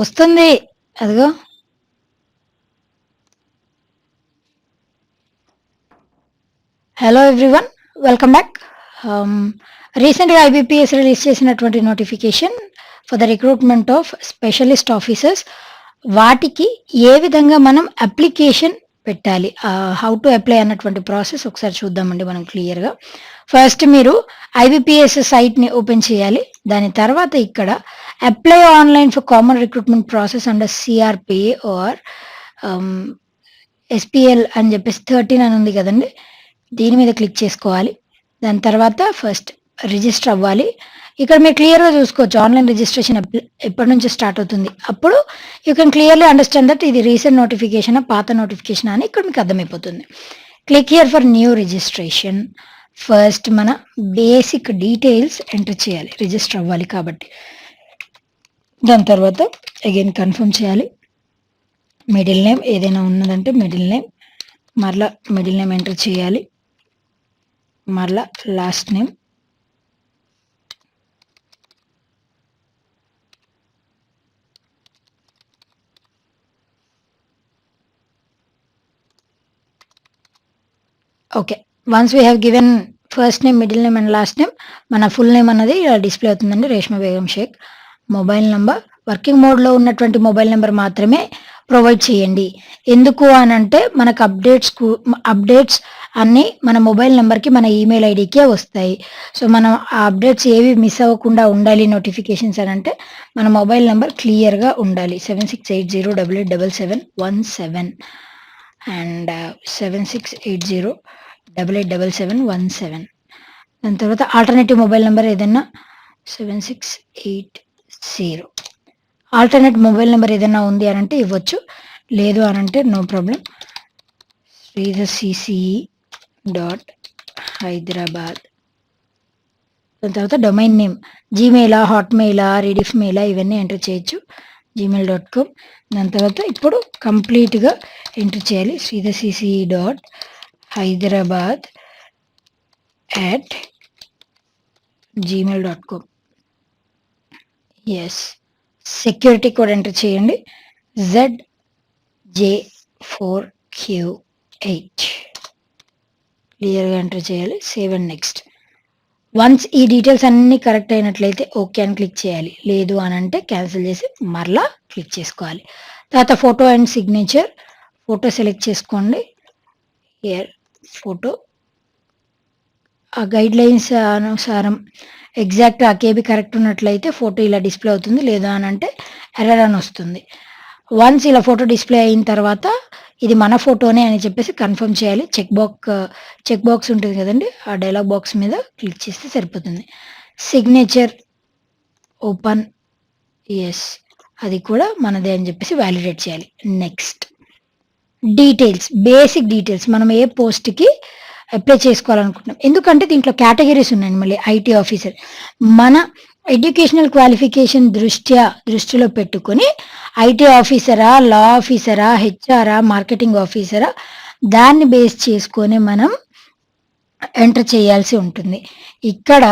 వస్తుంది అదిగో. Hello everyone, welcome back. రీసెంట్గా ఐబీపీఎస్ రిలీజ్ చేసినటువంటి notification for the recruitment of specialist officers, వాటికి ఏ విధంగా మనం అప్లికేషన్ పెట్టాలి, హౌ టు అప్లై అన్నటువంటి ప్రాసెస్ ఒకసారి చూద్దామండి మనం క్లియర్గా. ఫస్ట్ మీరు ఐబీపీఎస్ సైట్ని ఓపెన్ చేయాలి. దాని తర్వాత ఇక్కడ apply online for common recruitment process under CRPA R SPL అని చెప్పేసి 13 అని ఉంది కదండి, దీని మీద క్లిక్ చేసుకోవాలి. దాని తర్వాత ఫస్ట్ రిజిస్టర్ అవ్వాలి. ఇక్కడ మీరు క్లియర్గా చూసుకోవచ్చు ఆన్లైన్ రిజిస్ట్రేషన్ ఎప్పటి నుంచి స్టార్ట్ అవుతుంది. అప్పుడు you can clearly understand that ఇది రీసెంట్ నోటిఫికేషన్ పాత నోటిఫికేషన్ అని ఇక్కడ మీకు అర్థమైపోతుంది. Click here for new registration. First మన బేసిక్ డీటెయిల్స్ ఎంటర్ చేయాలి, రిజిస్టర్ అవ్వాలి కాబట్టి. దాని తర్వాత అగైన్ కన్ఫర్మ్ చేయాలి. మిడిల్ నేమ్ ఏదైనా ఉన్నదంటే మిడిల్ నేమ్, మరలా మిడిల్ నేమ్ ఎంటర్ చేయాలి, మరలా last name, okay. Once we have given first name, middle name and last name, మన ఫుల్ నేమ్ అన్నది ఇలా డిస్ప్లే అవుతుందండి, Reshma Begum Shaik. Mobile number working మోడ్లో ఉన్నటువంటి మొబైల్ నెంబర్ మాత్రమే ప్రొవైడ్ చేయండి. ఎందుకు అని అంటే మనకు అప్డేట్స్ అన్నీ మన మొబైల్ నెంబర్కి, మన ఈమెయిల్ ఐడికే వస్తాయి. సో మనం ఆ అప్డేట్స్ ఏవి మిస్ అవ్వకుండా ఉండాలి నోటిఫికేషన్స్ అని అంటే మన మొబైల్ నెంబర్ క్లియర్గా ఉండాలి. 7680887717 అండ్ 7680887717. దాని తర్వాత ఆల్టర్నేటివ్ మొబైల్ నెంబర్ ఏదైనా 7680. ఆల్టర్నేట్ మొబైల్ నెంబర్ ఏదైనా ఉంది అని అంటే ఇవ్వచ్చు, లేదు అని అంటే నో ప్రాబ్లం. SREEDHAR'S.Hyderabad. దాని తర్వాత డొమైన్ నేమ్ జీమెయిలా, హాట్మెయిలా, రీడిఫ్ మెయిలా ఇవన్నీ ఎంటర్ చేయొచ్చు, gmail.com. దాని తర్వాత ఇప్పుడు కంప్లీట్గా ఎంటర్ చేయాలి, SREEDHAR'S@gmail.com. Yes, security code enter చేయండి, ZJ4Q8 క్లియర్గా ఎంటర్ చేయాలి. Save and next. వన్స్ ఈ డీటెయిల్స్ అన్నీ కరెక్ట్ అయినట్లయితే ఓకే అని క్లిక్ చేయాలి, లేదు అని అంటే క్యాన్సిల్ చేసి మరలా క్లిక్ చేసుకోవాలి. తర్వాత photo and signature, photo select చేసుకోండి. హియర్ ఫోటో ఆ గైడ్ లైన్స్ అనుసారం ఎగ్జాక్ట్ ఆ కేబీ కరెక్ట్ ఉన్నట్లయితే ఫోటో ఇలా డిస్ప్లే అవుతుంది, లేదా అని అంటే ఎర్రర్ అని వస్తుంది. వన్స్ ఇలా ఫోటో డిస్ప్లే అయిన తర్వాత ఇది మన ఫోటోనే అని చెప్పేసి కన్ఫర్మ్ చేయాలి. చెక్ బాక్స్ ఉంటుంది కదండి, ఆ డైలాగ్ బాక్స్ మీద క్లిక్ చేస్తే సరిపోతుంది. సిగ్నేచర్ ఓపెన్, ఎస్, అది కూడా మనదే అని చెప్పేసి వ్యాలిడేట్ చేయాలి. నెక్స్ట్ డీటెయిల్స్, బేసిక్ డీటెయిల్స్, మనం ఏ పోస్ట్కి అప్లై చేసుకోవాలనుకుంటున్నాం. ఎందుకంటే దీంట్లో కేటగిరీస్ ఉన్నాయండి. మళ్ళీ ఐటీ ఆఫీసర్ మన ఎడ్యుకేషనల్ క్వాలిఫికేషన్ దృష్టిలో పెట్టుకొని ఐటీ ఆఫీసరా, లా ఆఫీసరా, హెచ్ఆరా, మార్కెటింగ్ ఆఫీసరా, దాన్ని బేస్ చేసుకొని మనం ఎంటర్ చేయాల్సి ఉంటుంది. ఇక్కడ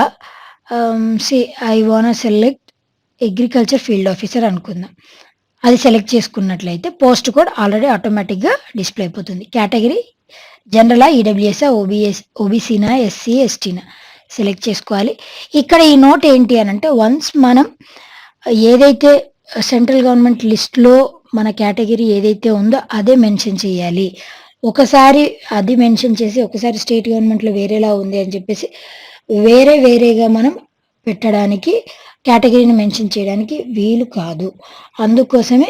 I want select agriculture field officer అనుకుందాం. అది సెలెక్ట్ చేసుకున్నట్లయితే పోస్ట్ కోడ్ ఆల్రెడీ ఆటోమేటిక్గా డిస్ప్లే అయిపోతుంది. కేటగిరీ జనరలా, ఈడబ్ల్యూఎస్ఆ, ఓబీసీనా, ఎస్సీ, ఎస్టీనా సెలెక్ట్ చేసుకోవాలి. ఇక్కడ ఈ నోట్ ఏంటి అని అంటే వన్స్ మనం ఏదైతే సెంట్రల్ గవర్నమెంట్ లిస్ట్లో మన కేటగిరీ ఏదైతే ఉందో అదే మెన్షన్ చేయాలి. ఒకసారి అది మెన్షన్ చేసి ఒకసారి స్టేట్ గవర్నమెంట్లో వేరేలా ఉంది అని చెప్పేసి వేరేగా మనం పెట్టడానికి, కేటగిరీని మెన్షన్ చేయడానికి వీలు కాదు. అందుకోసమే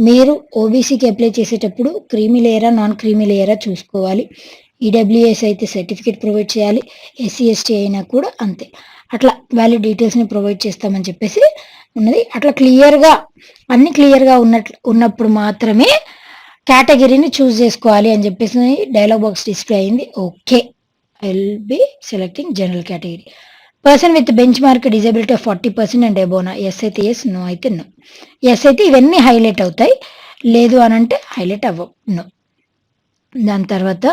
మీరు ఓబీసీకి అప్లై చేసేటప్పుడు క్రీమీ లేయరా, నాన్ క్రీమీ లేయరా చూసుకోవాలి. ఈడబ్ల్యూఎస్ అయితే సర్టిఫికేట్ ప్రొవైడ్ చేయాలి, ఎస్సీ ఎస్టీ అయినా కూడా అంతే. అట్లా వ్యాలిడ్ డీటెయిల్స్ని ప్రొవైడ్ చేస్తామని చెప్పేసి ఉన్నది. అట్లా అన్ని క్లియర్గా ఉన్నప్పుడు మాత్రమే కేటగిరీని చూస్ చేసుకోవాలి అని చెప్పేసి డైలాగ్ బాక్స్ డిస్ప్లే అయింది. Okay, I will be selecting general category. Person with benchmark disability of 40% and అబోనా, ఎస్ అయితే ఎస్, నో అయితే నో. ఎస్ అయితే ఇవన్నీ హైలైట్ అవుతాయి, లేదు అని అంటే హైలైట్ అవ్వవు, నో. దాని తర్వాత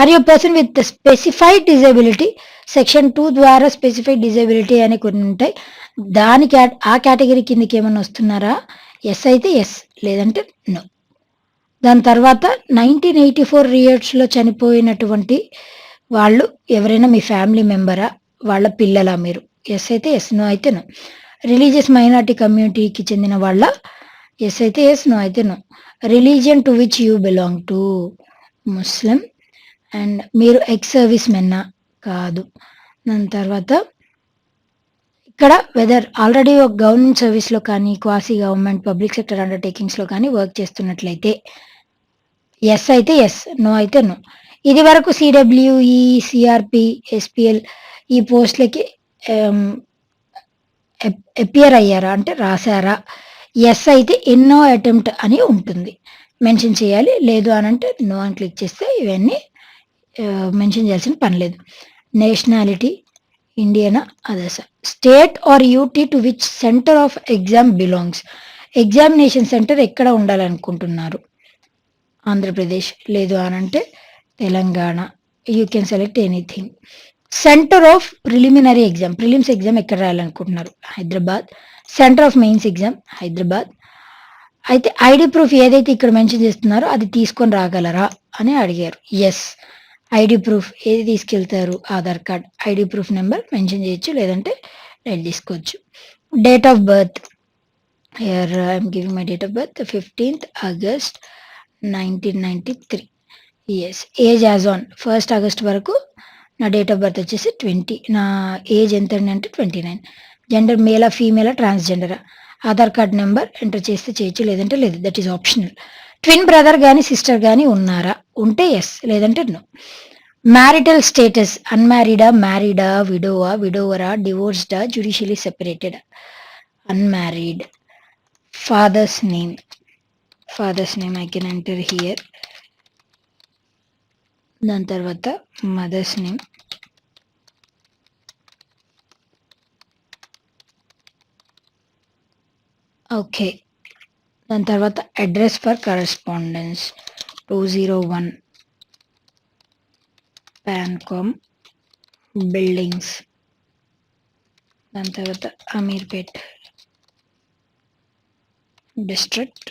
are you person with specified disability? Section 2 ద్వారా స్పెసిఫైడ్ డిజబిలిటీ అని కొన్ని ఉంటాయి. దానికి ఆ కేటగిరీ కిందకి ఏమైనా వస్తున్నారా? ఎస్ అయితే ఎస్, లేదంటే నో. దాని తర్వాత 1984 రియర్స్లో చనిపోయినటువంటి వాళ్ళు ఎవరైనా మీ ఫ్యామిలీ మెంబరా, వాళ్ళ పిల్లలా మీరు? ఎస్ అయితే ఎస్, నో అయితే నో. రిలీజియస్ మైనారిటీ కమ్యూనిటీకి చెందిన వాళ్ళ? ఎస్ అయితే ఎస్, నో అయితే no. Religion to which you belong to? Muslim. And మీరు ఎక్స్ సర్వీస్ మెన్నా? కాదు. దాని తర్వాత ఇక్కడ వెదర్ ఆల్రెడీ ఒక గవర్నమెంట్ సర్వీస్లో కానీ, క్వాసీ గవర్నమెంట్, పబ్లిక్ సెక్టర్ అండర్టేకింగ్స్లో కానీ వర్క్ చేస్తున్నట్లయితే ఎస్ అయితే ఎస్, నో అయితే నో. ఇది వరకు సిడబ్ల్యూఈ, సిఆర్పి, ఎస్పిఎల్ ఈ పోస్టులకి అపియర్ అయ్యారా అంటే రాశారా? ఎస్ అయితే ఎన్నో అటెంప్ట్ అని ఉంటుంది, మెన్షన్ చేయాలి. లేదు అని అంటే నో అని క్లిక్ చేస్తే ఇవన్నీ మెన్షన్ చేయాల్సిన పని లేదు. నేషనాలిటీ ఇండియనా, others. State or UT to which centre of exam belongs? Examination centre ఎక్కడ ఉండాలనుకుంటున్నారు? ఆంధ్రప్రదేశ్. లేదు అని అంటే Telangana. You can select anything. Centre of preliminary exam, prelims exam ఎక్కడ రాయాలనుకుంటున్నారు? Hyderabad. Centre of mains exam Hyderabad. అయితే ఐడి ప్రూఫ్ ఏదైతే ఇక్కడ మెన్షన్ చేస్తున్నారో అది తీసుకొని రాగలరా అని అడిగారు. ఎస్. ఐడి ప్రూఫ్ ఏది తీసుకెళ్తారు? Aadhaar card. ID proof number mention చేయొచ్చు, లేదంటే రైట్ తీసుకోవచ్చు. Date of birth, here I'm giving my date of birth 15th August 1993. Yes. Age as on 1st August వరకు నా డేట్ ఆఫ్ బర్త్ వచ్చేసి 20. నా ఏజ్ ఎంత అంటే 29. జెండర్ మేలా, ఫీమేలా, ట్రాన్స్జెండరా? ఆధార్ కార్డ్ నెంబర్ ఎంటర్ చేస్తే చేయొచ్చు, లేదంటే లేదు. That is optional. Twin brother కానీ సిస్టర్ కానీ ఉన్నారా? ఉంటే ఎస్, లేదంటే నో. మ్యారిటల్ స్టేటస్, అన్మ్యారీడా, మ్యారీడా, విడోవా, విడోవరా, డివోర్స్డా, judicially separated? Unmarried. Father's name, father's name I can enter here. దాని తర్వాత మదర్స్ నేమ్, ఓకే. దాని తర్వాత address for correspondence 201 Pancom buildings. దాని తర్వాత Ameerpet district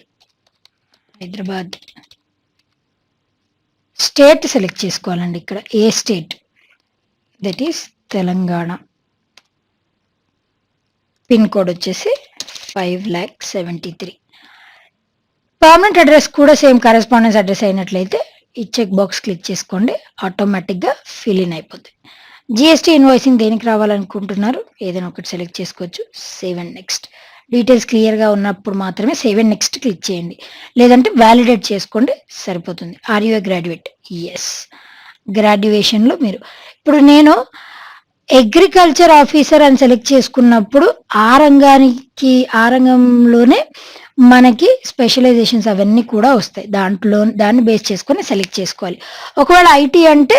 Hyderabad. State select చేసుకోవాలండి ఇక్కడ. ఏ state? That is Telangana. Pin code వచ్చేసి 5,73,000. పర్మనెంట్ అడ్రస్ కూడా సేమ్ కరెస్పాండెన్స్ అడ్రస్ అయినట్లయితే ఈ చెక్ బాక్స్ క్లిక్ చేసుకోండి, ఆటోమేటిక్గా ఫిల్ ఇన్ అయిపోతుంది. జిఎస్టీ ఇన్వాయిసింగ్ దేనికి రావాలనుకుంటున్నారు? ఏదైనా ఒకటి సెలెక్ట్ చేసుకోవచ్చు. Save and next. డీటెయిల్స్ క్లియర్గా ఉన్నప్పుడు మాత్రమే సేవ్ అండ్ నెక్స్ట్ క్లిక్ చేయండి, లేదంటే వ్యాలిడేట్ చేసుకోండి, సరిపోతుంది. Are you a graduate? Yes. గ్రాడ్యుయేషన్లో మీరు ఇప్పుడు నేను అగ్రికల్చర్ ఆఫీసర్ అని సెలెక్ట్ చేసుకున్నప్పుడు ఆ రంగంలోనే మనకి స్పెషలైజేషన్స్ అవన్నీ కూడా వస్తాయి. దాన్ని బేస్ చేసుకొని సెలెక్ట్ చేసుకోవాలి. ఒకవేళ ఐటీ అంటే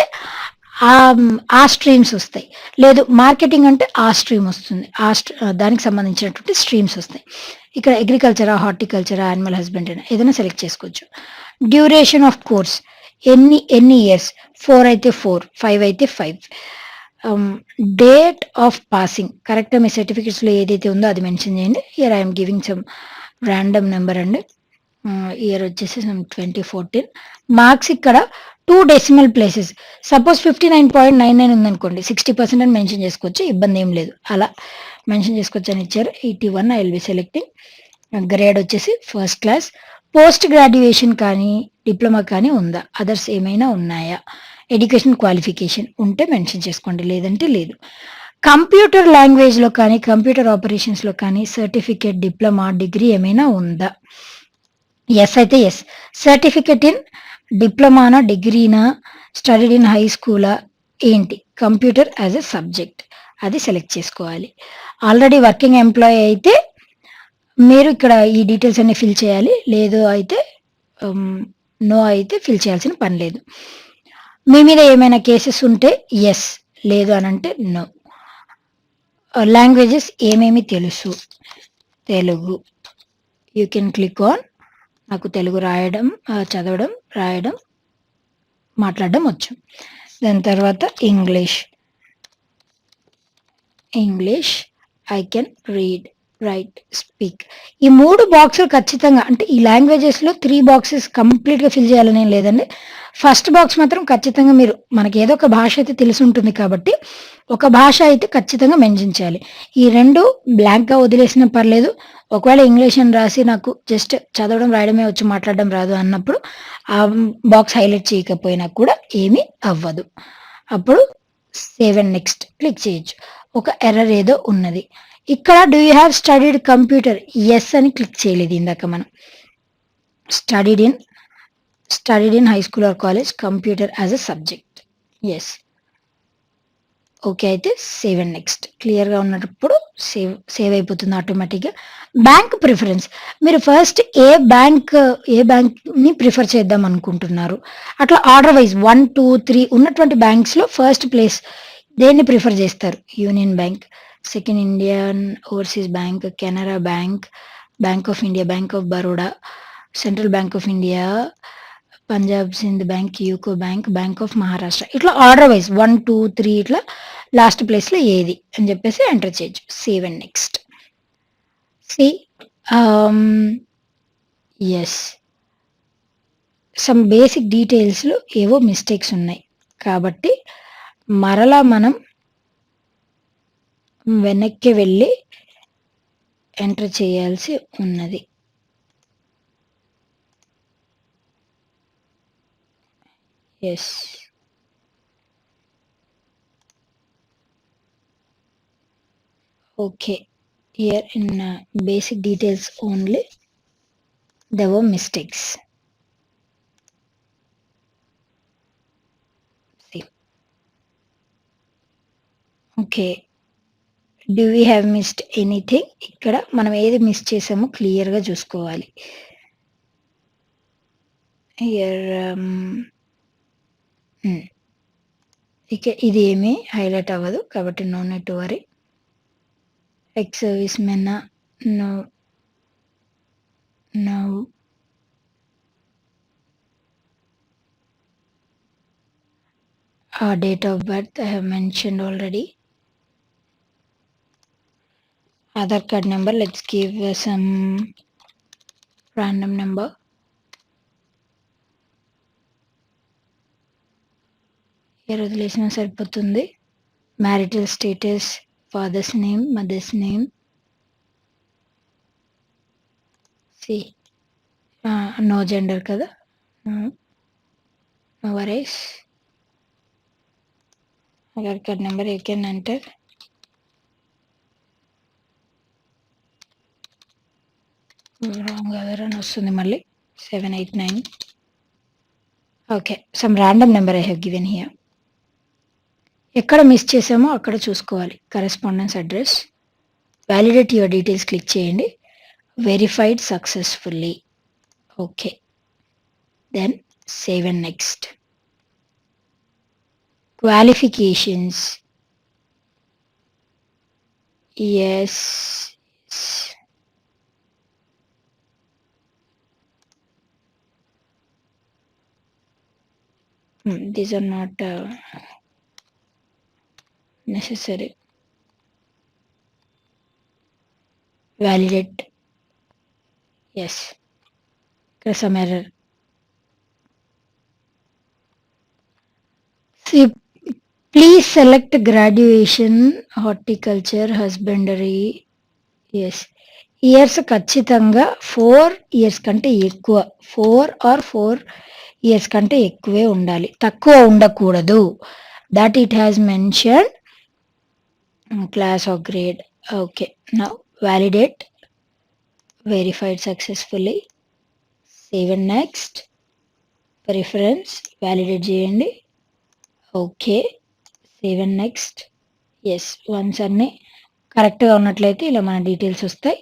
ఆ స్ట్రీమ్స్ వస్తాయి, లేదు మార్కెటింగ్ అంటే ఆ స్ట్రీమ్ వస్తుంది, దానికి సంబంధించినటువంటి స్ట్రీమ్స్ వస్తాయి. ఇక్కడ అగ్రికల్చరా, హార్టికల్చరా, యానిమల్ హస్బెండరీ ఏదైనా సెలెక్ట్ చేసుకోవచ్చు. డ్యూరేషన్ ఆఫ్ కోర్స్ ఎన్ని ఇయర్స్? 4 అయితే 4, 5 అయితే 5. డేట్ ఆఫ్ పాసింగ్ కరెక్ట్గా మీ సర్టిఫికెట్స్లో ఏదైతే ఉందో అది మెన్షన్ చేయండి. Year I'm giving some random number అండి. ఇయర్ వచ్చేసి 2014. మార్క్స్ ఇక్కడ 2 డెసిమల్ ప్లేసెస్. సపోజ్ 59.99 ఉందనుకోండి, 60% అని మెన్షన్ చేసుకోవచ్చు, ఇబ్బంది ఏం లేదు. అలా మెన్షన్ చేసుకోవచ్చు అని ఇచ్చారు. 81 I will be selecting. Grade వచ్చేసి ఫస్ట్ క్లాస్. పోస్ట్ గ్రాడ్యుయేషన్ కానీ డిప్లొమా కానీ ఉందా? అదర్స్ ఏమైనా ఉన్నాయా? ఎడ్యుకేషన్ క్వాలిఫికేషన్ ఉంటే మెన్షన్ చేసుకోండి, లేదంటే లేదు. కంప్యూటర్ లాంగ్వేజ్లో కానీ కంప్యూటర్ ఆపరేషన్స్లో కానీ సర్టిఫికేట్, డిప్లొమా, డిగ్రీ ఏమైనా ఉందా? ఎస్ అయితే ఎస్. సర్టిఫికేట్ ఇన్ డిప్లొమానా, డిగ్రీనా, స్టడీడ్ ఇన్ హై స్కూలా, ఏంటి? కంప్యూటర్ యాజ్ ఎ సబ్జెక్ట్ అది సెలెక్ట్ చేసుకోవాలి. ఆల్రెడీ వర్కింగ్ ఎంప్లాయీ అయితే మీరు ఇక్కడ ఈ డీటెయిల్స్ అన్ని ఫిల్ చేయాలి, లేదు అయితే నో అయితే ఫిల్ చేయాల్సిన పని లేదు. మీ మీద ఏమైనా కేసెస్ ఉంటే ఎస్, లేదు అని అంటే నో. లాంగ్వేజెస్ ఏమేమి తెలుసు? Telugu. You can click on. నాకు తెలుగు రాయడం, చదవడం, రాయడం మాట్లాడడం వచ్చు. దాని తర్వాత English I can read, right, speak. ఈ 3 బాక్సులు ఖచ్చితంగా అంటే ఈ లాంగ్వేజెస్‌లో 3 బాక్సెస్ కంప్లీట్‌గా ఫిల్ చేయాలనేం లేదండి. ఫస్ట్ బాక్స్ మాత్రం ఖచ్చితంగా మీరు మనకి ఏదో ఒక భాష అయితే తెలిసుంటుంది కాబట్టి, ఒక భాష అయితే ఖచ్చితంగా మెన్షన్ చేయాలి. ఈ 2 బ్లాంక్‌గా వదిలేసినా పర్లేదు. ఒకవేళ ఇంగ్లీష్ అని రాసి నాకు జస్ట్ చదవడం, రాయడమే వచ్చు మాట్లాడడం రాదు అన్నప్పుడు ఆ బాక్స్ హైలైట్ చేయకపోయినా కూడా ఏమీ అవ్వదు. అప్పుడు సేవ్ అండ్ నెక్స్ట్ క్లిక్ చేయొచ్చు. ఒక ఎర్రర్ ఏదో ఉన్నది. ఇక్కడ do you have studied computer? Yes అని క్లిక్ చేయలేదు ఇందాక మనం. Studied in studied in high school or college computer as a subject. Yes. Okay. అయితే సేవ్ అండ్ నెక్స్ట్. క్లియర్‌గా ఉన్నప్పుడు సేవ్ అయిపోతుంది ఆటోమేటిక్‌గా. Bank preference. మీరు ఫస్ట్ ఏ బ్యాంక్‌ని ప్రిఫర్ చేద్దాం అనుకుంటున్నారు? అట్లా ఆర్డర్ వైస్ 1, 2, 3 ఉన్నటువంటి బ్యాంక్స్‌లో ఫస్ట్ ప్లేస్ దేన్ని ప్రిఫర్ చేస్తారు? Union bank, second Indian overseas bank, Canara bank, bank of India, bank of Baroda, central bank of India, Punjab Sindh bank, UCO bank, bank of Maharashtra. ఇట్లా ఆర్డర్ వైస్ 1, 2, 3 ఇట్లా లాస్ట్ ప్లేస్‌లో ఏది అని చెప్పేసి ఎంటర్ చేయొచ్చు. Save and next. సి ఆహ్, యెస్. సమ్ బేసిక్ డీటెయిల్స్‌లో ఏవో mistakes ఉన్నాయి. కాబట్టి మరలా మనం వెనక్కి వెళ్ళి ఎంటర్ చేయాల్సి ఉన్నది. Yes. Okay. Here in basic details only there were mistakes. See. Okay. Do we have missed anything? ఇక్కడ మనం ఏది మిస్ చేసామో క్లియర్‌గా చూసుకోవాలి. హియర్ ఇక ఇది ఏమీ హైలైట్ అవ్వదు. కాబట్టి no need to worry. Ex service మెన్నా no no date of birth I have mentioned already. Aadhaar card number, let's give some random number. Here వదిలేసినా సరిపోతుంది. Marital status, father's name, mother's name. See no gender కదా. No worries. Aadhaar card number you can enter. Wrong Aadhaar అని వస్తుంది మళ్ళీ. 789. Okay. Some random number I have given here. ఎక్కడ miss చేసామో అక్కడ చూసుకోవాలి. Correspondence address. Validate your details click చేయండి. Verified successfully. Okay. Then save and next. Qualifications. Yes. These are not necessary. Validate. Yes. There's some error. See, please select graduation, horticulture, husbandry. Yes. Years ఖచ్చితంగా 4 years కంటే ఎక్కువ. 4 are 4 years కంటే ఎక్కువే ఉండాలి. తక్కువ ఉండకూడదు. That it has mentioned class or grade. Okay. Now validate. Verified successfully. Save and next. Preference validate చేయండి. Okay. Save and next. Yes. Once అన్నీ కరెక్ట్‌గా ఉన్నట్లయితే ఇలా మన డీటెయిల్స్ వస్తాయి.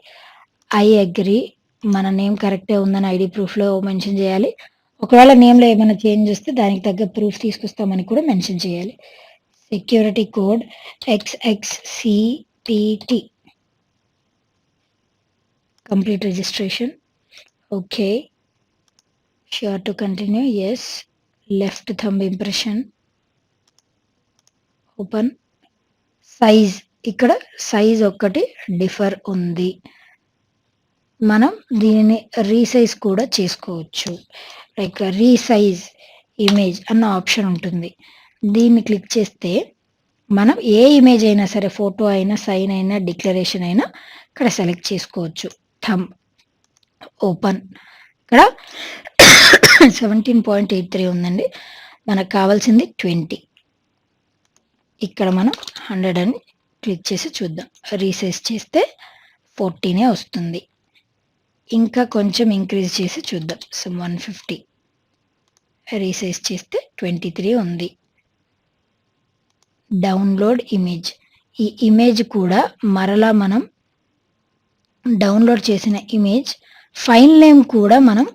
I agree. మన నేమ్ కరెక్టే ఉందని ఐడీ ప్రూఫ్‌లో మెన్షన్ చేయాలి. ఒకవేళ నేమ్‌లో ఏమైనా చేంజ్ వస్తే దానికి తగ్గ ప్రూఫ్ తీసుకొస్తామని కూడా మెన్షన్ చేయాలి. Security code XXCTT. Complete registration. Okay. Sure to continue. Yes. Left thumb impression, open. Size, ఇక్కడ సైజ్ ఒక్కటి డిఫర్ ఉంది. మనం దీనిని రీసైజ్ కూడా చేసుకోవచ్చు. లైక్ రీసైజ్ ఇమేజ్ అన్న ఆప్షన్ ఉంటుంది. దీన్ని క్లిక్ చేస్తే మనం ఏ ఇమేజ్ అయినా సరే, ఫోటో అయినా, సైన్ అయినా, డిక్లరేషన్ అయినా ఇక్కడ సెలెక్ట్ చేసుకోవచ్చు. Thumb open. ఇక్కడ 17.83 ఉందండి. మనకు కావాల్సింది 20. ఇక్కడ మనం 100 అని క్లిక్ చేసి చూద్దాం. రీసైజ్ చేస్తే 14 వస్తుంది. ఇంకా కొంచెం ఇంక్రీజ్ చేసి చూద్దాం. సో 150. రీసైజ్ చేస్తే 23 ఉంది. Download image. ఈ ఇమేజ్ కూడా మరలా మనం డౌన్లోడ్ చేసిన ఇమేజ్ ఫైల్ నేమ్ కూడా మనం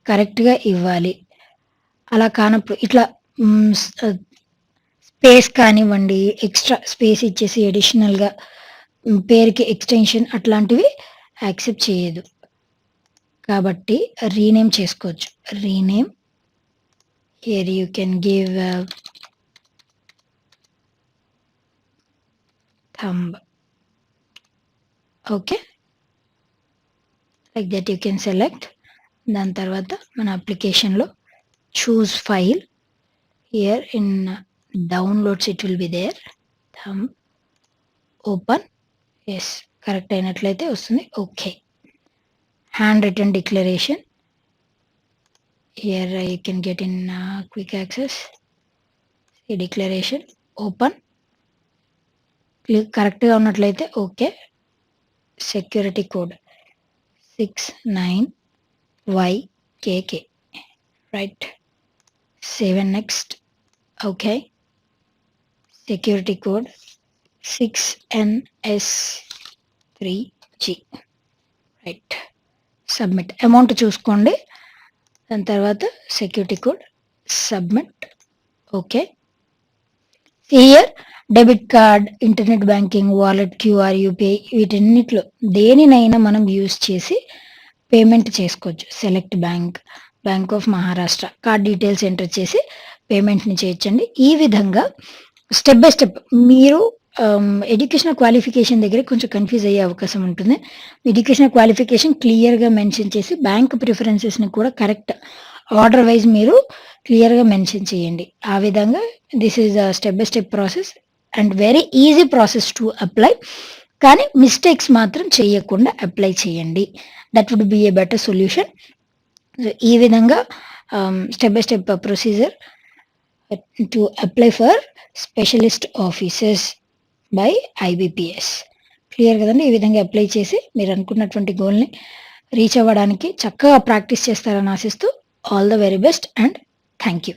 కరెక్ట్గా ఇవ్వాలి. అలా కానప్పుడు ఇట్లా స్పేస్ కానివ్వండి, ఎక్స్ట్రా స్పేస్ ఇచ్చేసి అడిషనల్గా పేరుకి ఎక్స్టెన్షన్ అట్లాంటివి యాక్సెప్ట్ చేయదు. కాబట్టి రీనేమ్ చేసుకోవచ్చు. Rename, here you can give thumb. Okay, like that you can select. దాని తర్వాత మన అప్లికేషన్లో choose file, here in downloads it will be there. Thumb open. Yes, correct అయినట్లయితే వస్తుంది. Okay. Hand written declaration, here you can get in quick access. ఈ declaration open. కరెక్ట్గా ఉన్నట్లయితే okay. Security code 69YKK, right. Save and next. Okay. Security code 6NS3G, right. Submit. Amount చూసుకోండి. దాని తర్వాత security code, submit. Okay. Here debit card, internet banking, wallet, QR, UPI వీటన్నిటిలో దేనినైనా మనం use చేసి పేమెంట్ చేసుకోవచ్చు. Select bank, bank of Maharashtra, card details enter చేసి పేమెంట్ని చేయొచ్చండి. ఈ విధంగా స్టెప్ బై స్టెప్ మీరు ఎడ్యుకేషనల్ క్వాలిఫికేషన్ దగ్గర కొంచెం కన్ఫ్యూజ్ అయ్యే అవకాశం ఉంటుంది. ఎడ్యుకేషనల్ క్వాలిఫికేషన్ క్లియర్గా మెన్షన్ చేసి బ్యాంక్ ప్రిఫరెన్సెస్ని కూడా కరెక్ట్ ఆర్డర్ వైజ్ మీరు క్లియర్గా మెన్షన్ చేయండి. ఆ విధంగా this is a step by step process and very easy process to apply. కానీ మిస్టేక్స్ మాత్రం చేయకుండా అప్లై చేయండి. That would be a better solution. ఈ విధంగా step by step procedure to apply for specialist offices by IBPS. Clear కదండి. ఈ విధంగా apply చేసి మీరు అనుకున్నటువంటి గోల్ని రీచ్ అవ్వడానికి చక్కగా ప్రాక్టీస్ చేస్తారని ఆశిస్తూ all the very best and thank you.